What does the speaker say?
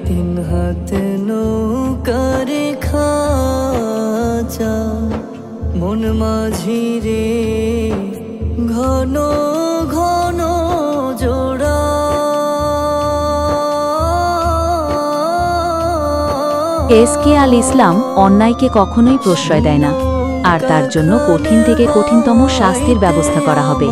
তিন হাত নৌকার খাঁচা মন মাঝি রে ঘন ঘন জোড়া। এস.কে. আল ইসলাম অন্যায়কে কখনোই প্রশ্রয় দেয় না, আর তার জন্য কঠিন থেকে কঠিনতম শাস্তির ব্যবস্থা করা হবে।